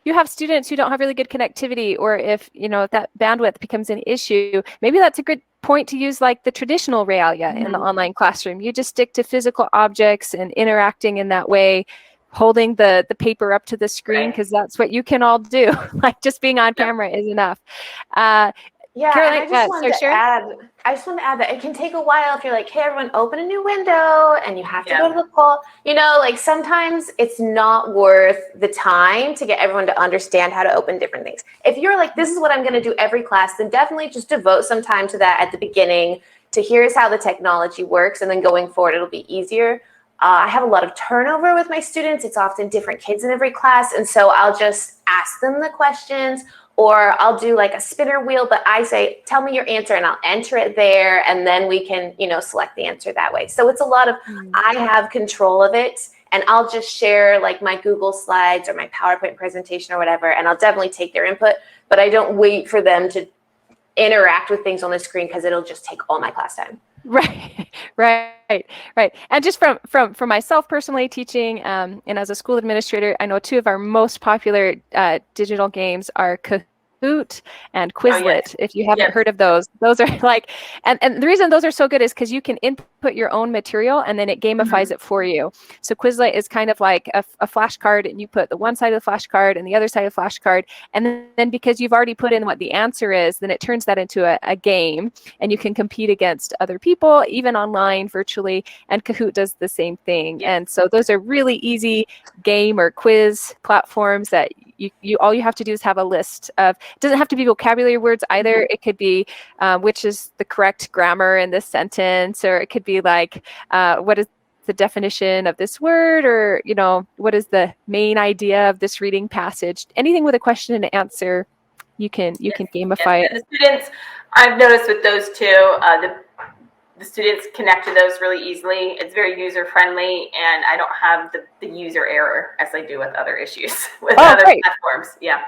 you have students who don't have really good connectivity, or if, if that bandwidth becomes an issue, maybe that's a good point to use like the traditional realia in the online classroom. You just stick to physical objects and interacting in that way, holding the paper up to the screen, because that's what you can all do. Like just being on camera is enough. Yeah, and Caroline, sorry, Sharon? I just wanted to add that it can take a while if you're like, hey, everyone, open a new window, and you have to go to the poll. Like sometimes it's not worth the time to get everyone to understand how to open different things. If you're like, this is what I'm going to do every class, then definitely just devote some time to that at the beginning to here's how the technology works, and then going forward, it'll be easier. I have a lot of turnover with my students. It's often different kids in every class, and so I'll just ask them the questions, or I'll do like a spinner wheel, but I say, tell me your answer, and I'll enter it there, and then we can, select the answer that way. So it's a lot of, I have control of it, and I'll just share like my Google Slides or my PowerPoint presentation or whatever, and I'll definitely take their input, but I don't wait for them to interact with things on the screen because it'll just take all my class time. Right, right. And just from myself personally teaching, and as a school administrator, I know two of our most popular digital games are Kahoot and Quizlet. If you haven't heard of those are like, and the reason those are so good is because you can input your own material and then it gamifies it for you. So Quizlet is kind of like a flashcard, and you put the one side of the flashcard and the other side of the flashcard, and then because you've already put in what the answer is, then it turns that into a game, and you can compete against other people, even online, virtually, and Kahoot does the same thing. And so those are really easy game or quiz platforms that you all you have to do is have a list of, it doesn't have to be vocabulary words either. It could be which is the correct grammar in this sentence, or it could be like what is the definition of this word, or what is the main idea of this reading passage. Anything with a question and answer, you can gamify it. And the students, I've noticed with those two, the students connect to those really easily. It's very user friendly, and I don't have the user error as I do with other issues with other platforms. Yeah.